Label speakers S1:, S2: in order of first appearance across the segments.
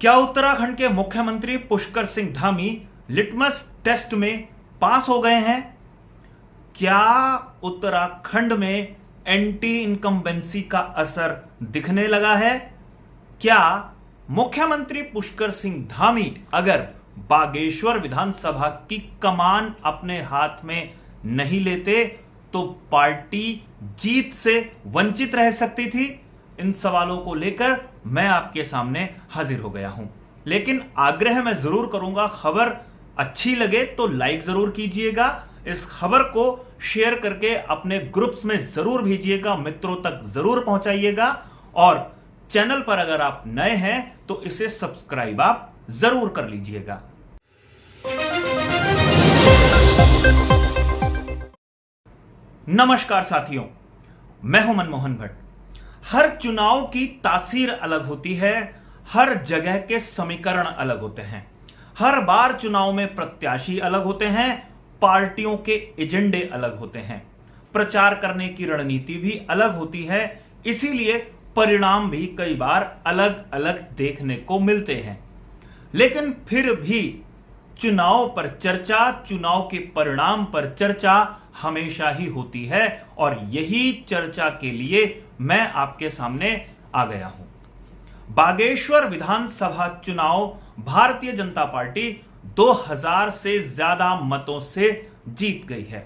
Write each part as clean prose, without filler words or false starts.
S1: क्या उत्तराखंड के मुख्यमंत्री पुष्कर सिंह धामी लिटमस टेस्ट में पास हो गए हैं? क्या उत्तराखंड में एंटी इनकम्बेंसी का असर दिखने लगा है? क्या मुख्यमंत्री पुष्कर सिंह धामी अगर बागेश्वर विधानसभा की कमान अपने हाथ में नहीं लेते तो पार्टी जीत से वंचित रह सकती थी? इन सवालों को लेकर मैं आपके सामने हाजिर हो गया हूं। लेकिन आग्रह मैं जरूर करूंगा, खबर अच्छी लगे तो लाइक जरूर कीजिएगा, इस खबर को शेयर करके अपने ग्रुप्स में जरूर भेजिएगा, मित्रों तक जरूर पहुंचाइएगा और चैनल पर अगर आप नए हैं तो इसे सब्सक्राइब आप जरूर कर लीजिएगा। नमस्कार साथियों, मैं हूं मनमोहन भट्ट। हर चुनाव की तासीर अलग होती है, हर जगह के समीकरण अलग होते हैं, हर बार चुनाव में प्रत्याशी अलग होते हैं, पार्टियों के एजेंडे अलग होते हैं, प्रचार करने की रणनीति भी अलग होती है, इसीलिए परिणाम भी कई बार अलग अलग देखने को मिलते हैं। लेकिन फिर भी चुनाव पर चर्चा, चुनाव के परिणाम पर चर्चा हमेशा ही होती है और यही चर्चा के लिए मैं आपके सामने आ गया हूं। बागेश्वर विधानसभा चुनाव भारतीय जनता पार्टी 2000 से ज्यादा मतों से जीत गई है।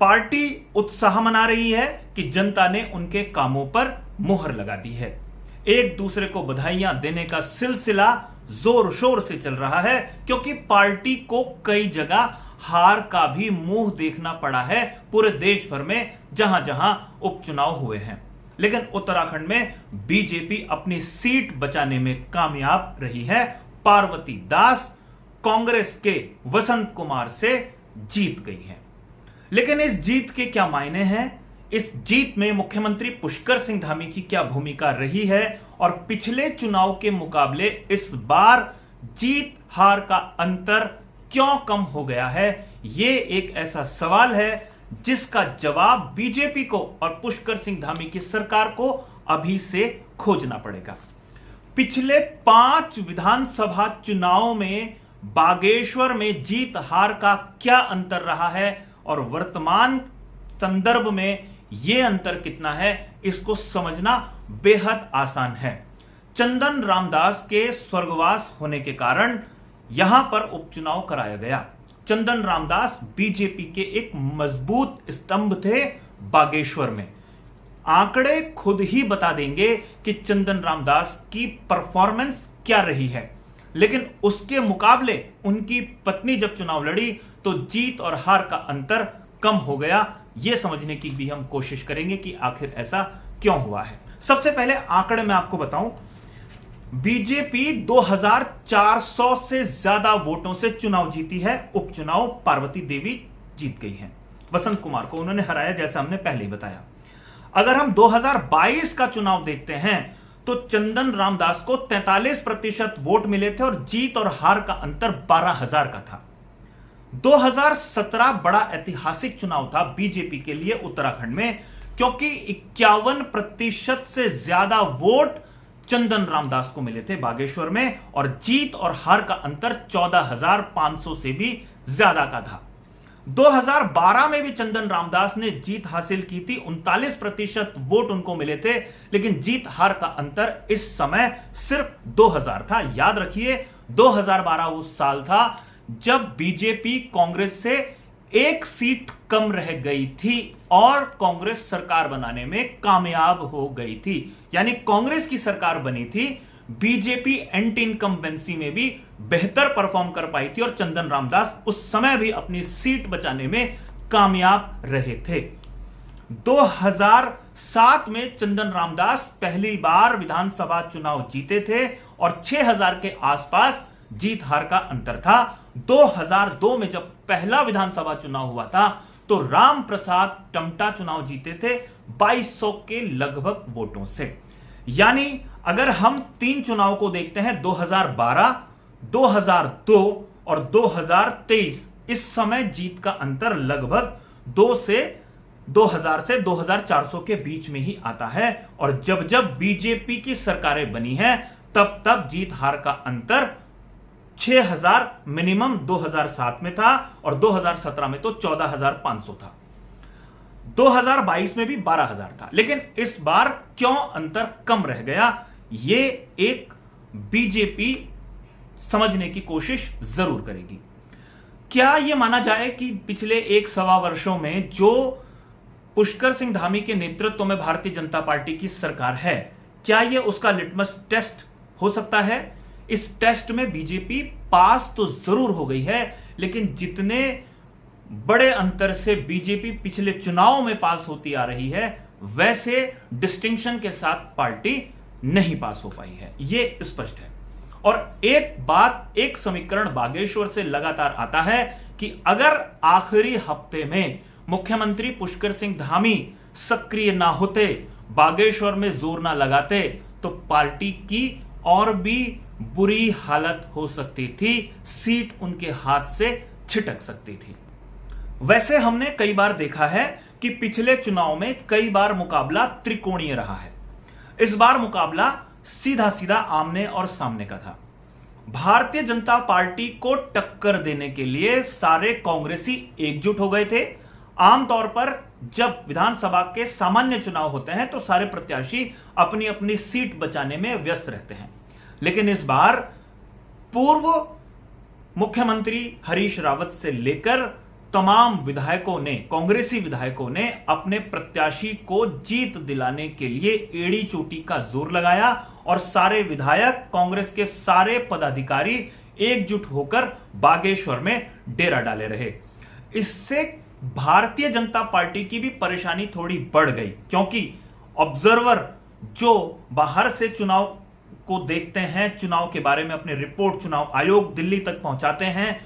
S1: पार्टी उत्साह मना रही है कि जनता ने उनके कामों पर मुहर लगा दी है। एक दूसरे को बधाइयां देने का सिलसिला जोर शोर से चल रहा है क्योंकि पार्टी को कई जगह हार का भी मुंह देखना पड़ा है पूरे देश भर में जहां जहां उपचुनाव हुए हैं। लेकिन उत्तराखंड में बीजेपी अपनी सीट बचाने में कामयाब रही है। पार्वती दास कांग्रेस के वसंत कुमार से जीत गई है। लेकिन इस जीत के क्या मायने हैं? इस जीत में मुख्यमंत्री पुष्कर सिंह धामी की क्या भूमिका रही है और पिछले चुनाव के मुकाबले इस बार जीत हार का अंतर क्यों कम हो गया है? यह एक ऐसा सवाल है जिसका जवाब बीजेपी को और पुष्कर सिंह धामी की सरकार को अभी से खोजना पड़ेगा। पिछले 5 विधानसभा चुनावों में बागेश्वर में जीत हार का क्या अंतर रहा है और वर्तमान संदर्भ में यह अंतर कितना है, इसको समझना बेहद आसान है। चंदन रामदास के स्वर्गवास होने के कारण यहां पर उपचुनाव कराया गया। चंदन रामदास बीजेपी के एक मजबूत स्तंभ थे बागेश्वर में। आंकड़े खुद ही बता देंगे कि चंदन रामदास की परफॉर्मेंस क्या रही है। लेकिन उसके मुकाबले उनकी पत्नी जब चुनाव लड़ी तो जीत और हार का अंतर कम हो गया। यह समझने की भी हम कोशिश करेंगे कि आखिर ऐसा क्यों हुआ है। सबसे पहले आंकड़े मैं आपको बताऊं, बीजेपी 2400 से ज्यादा वोटों से चुनाव जीती है। उपचुनाव पार्वती देवी जीत गई हैं। वसंत कुमार को उन्होंने हराया, जैसा हमने पहले ही बताया। अगर हम 2022 का चुनाव देखते हैं तो चंदन रामदास को 43% वोट मिले थे और जीत और हार का अंतर 12000 का था। 2017 बड़ा ऐतिहासिक चुनाव था बीजेपी के लिए उत्तराखंड में, क्योंकि 51% से ज्यादा वोट चंदन रामदास को मिले थे बागेश्वर में और जीत और हार का अंतर 14500 से भी ज्यादा का था। 2012 में भी चंदन रामदास ने जीत हासिल की थी, 39% वोट उनको मिले थे, लेकिन जीत हार का अंतर इस समय सिर्फ 2000 था। याद रखिए, 2012 उस साल था जब बीजेपी कांग्रेस से एक सीट कम रह गई थी और कांग्रेस सरकार बनाने में कामयाब हो गई थी। यानी कांग्रेस की सरकार बनी थी, बीजेपी एंटी इनकम्बेंसी में भी बेहतर परफॉर्म कर पाई थी और चंदन रामदास उस समय भी अपनी सीट बचाने में कामयाब रहे थे। 2007 में चंदन रामदास पहली बार विधानसभा चुनाव जीते थे और 6000 के आसपास जीत हार का अंतर था। 2002 में जब पहला विधानसभा चुनाव हुआ था तो राम प्रसाद टमटा चुनाव जीते थे 2200 के लगभग वोटों से। यानी अगर हम 3 चुनाव को देखते हैं, 2012, 2002 और 2023, इस समय जीत का अंतर लगभग 2000 से 2400 के बीच में ही आता है। और जब जब बीजेपी की सरकारें बनी हैं तब तक जीत हार का अंतर 6,000 मिनिमम 2007 में था और 2017 में तो 14,500 था। 2022 में भी 12,000 था। लेकिन इस बार क्यों अंतर कम रह गया, यह एक बीजेपी समझने की कोशिश जरूर करेगी। क्या यह माना जाए कि पिछले 1-1.25 वर्षों में जो पुष्कर सिंह धामी के नेतृत्व में भारतीय जनता पार्टी की सरकार है, क्या यह उसका लिटमस टेस्ट हो सकता है? इस टेस्ट में बीजेपी पास तो जरूर हो गई है, लेकिन जितने बड़े अंतर से बीजेपी पिछले चुनावों में पास होती आ रही है, वैसे डिस्टिंक्शन के साथ पार्टी नहीं पास हो पाई है, यह स्पष्ट है। और एक समीकरण बागेश्वर से लगातार आता है कि अगर आखिरी हफ्ते में मुख्यमंत्री पुष्कर सिंह धामी सक्रिय ना होते, बागेश्वर में जोर ना लगाते, तो पार्टी की और भी बुरी हालत हो सकती थी, सीट उनके हाथ से छिटक सकती थी। वैसे हमने कई बार देखा है कि पिछले चुनाव में कई बार मुकाबला त्रिकोणीय रहा है। इस बार मुकाबला सीधा सीधा आमने और सामने का था। भारतीय जनता पार्टी को टक्कर देने के लिए सारे कांग्रेसी एकजुट हो गए थे। आमतौर पर जब विधानसभा के सामान्य चुनाव होते हैं तो सारे प्रत्याशी अपनी अपनी सीट बचाने में व्यस्त रहते हैं, लेकिन इस बार पूर्व मुख्यमंत्री हरीश रावत से लेकर तमाम विधायकों ने, कांग्रेसी विधायकों ने अपने प्रत्याशी को जीत दिलाने के लिए एड़ी चोटी का जोर लगाया और सारे विधायक, कांग्रेस के सारे पदाधिकारी एकजुट होकर बागेश्वर में डेरा डाले रहे। इससे भारतीय जनता पार्टी की भी परेशानी थोड़ी बढ़ गई, क्योंकि ऑब्जर्वर जो बाहर से चुनाव को देखते हैं, चुनाव के बारे में अपनी रिपोर्ट चुनाव आयोग दिल्ली तक पहुंचाते हैं,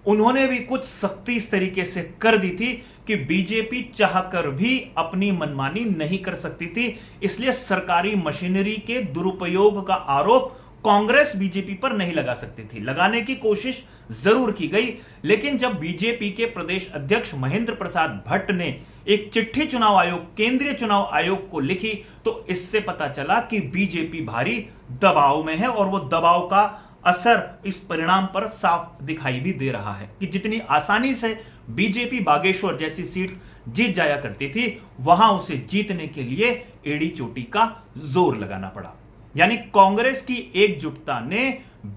S1: उन्होंने भी कुछ सख्ती इस तरीके से कर दी थी कि बीजेपी चाहकर भी अपनी मनमानी नहीं कर सकती थी। इसलिए सरकारी मशीनरी के दुरुपयोग का आरोप कांग्रेस बीजेपी पर नहीं लगा सकती थी। लगाने की कोशिश जरूर की गई, लेकिन जब बीजेपी के प्रदेश अध्यक्ष महेंद्र प्रसाद भट्ट ने एक चिट्ठी चुनाव आयोग, केंद्रीय चुनाव आयोग को लिखी, तो इससे पता चला कि बीजेपी भारी दबाव में है और वो दबाव का असर इस परिणाम पर साफ दिखाई भी दे रहा है कि जितनी आसानी से बीजेपी बागेश्वर जैसी सीट जीत जाया करती थी, वहां उसे जीतने के लिए एड़ी चोटी का जोर लगाना पड़ा। यानी कांग्रेस की एकजुटता ने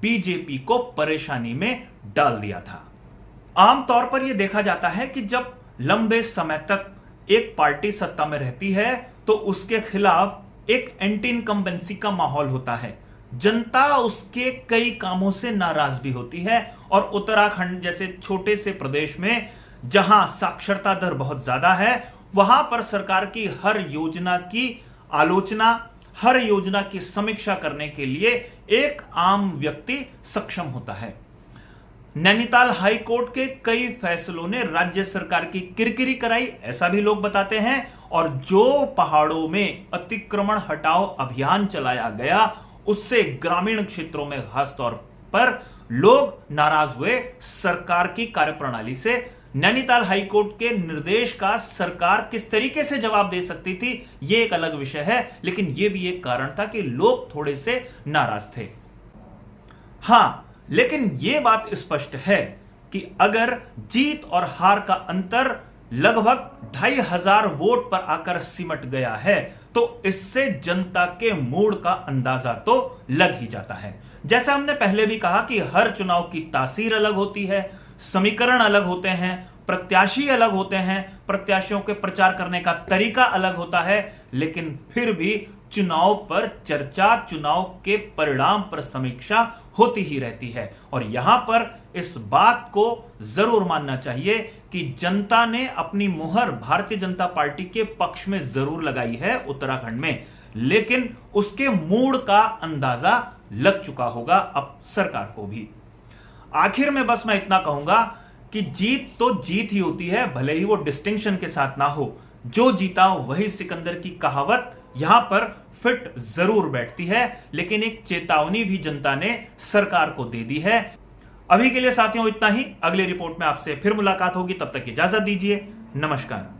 S1: बीजेपी को परेशानी में डाल दिया था। आमतौर पर यह देखा जाता है कि जब लंबे समय तक एक पार्टी सत्ता में रहती है तो उसके खिलाफ एक एंटी इनकम्बेंसी का माहौल होता है। जनता उसके कई कामों से नाराज भी होती है और उत्तराखंड जैसे छोटे से प्रदेश में जहां साक्षरता दर बहुत ज्यादा है, वहां पर सरकार की हर योजना की आलोचना, हर योजना की समीक्षा करने के लिए एक आम व्यक्ति सक्षम होता है। नैनीताल हाई कोर्ट के कई फैसलों ने राज्य सरकार की किरकिरी कराई, ऐसा भी लोग बताते हैं। और जो पहाड़ों में अतिक्रमण हटाओ अभियान चलाया गया, उससे ग्रामीण क्षेत्रों में खासतौर पर लोग नाराज हुए सरकार की कार्यप्रणाली से। नैनीताल हाईकोर्ट के निर्देश का सरकार किस तरीके से जवाब दे सकती थी, यह एक अलग विषय है, लेकिन यह भी एक कारण था कि लोग थोड़े से नाराज थे। हां, लेकिन यह बात स्पष्ट है कि अगर जीत और हार का अंतर लगभग 2,500 वोट पर आकर सिमट गया है, तो इससे जनता के मूड का अंदाजा तो लग ही जाता है। जैसा हमने पहले भी कहा कि हर चुनाव की तासीर अलग होती है, समीकरण अलग होते हैं, प्रत्याशी अलग होते हैं, प्रत्याशियों के प्रचार करने का तरीका अलग होता है, लेकिन फिर भी चुनाव पर चर्चा, चुनाव के परिणाम पर समीक्षा होती ही रहती है। और यहां पर इस बात को जरूर मानना चाहिए कि जनता ने अपनी मुहर भारतीय जनता पार्टी के पक्ष में जरूर लगाई है उत्तराखंड में, लेकिन उसके मूड का अंदाजा लग चुका होगा अब सरकार को भी। आखिर में बस मैं इतना कहूंगा कि जीत तो जीत ही होती है, भले ही वो डिस्टिंक्शन के साथ ना हो। जो जीता वही सिकंदर की कहावत यहां पर फिट जरूर बैठती है, लेकिन एक चेतावनी भी जनता ने सरकार को दे दी है। अभी के लिए साथियों इतना ही। अगली रिपोर्ट में आपसे फिर मुलाकात होगी, तब तक इजाजत दीजिए। नमस्कार।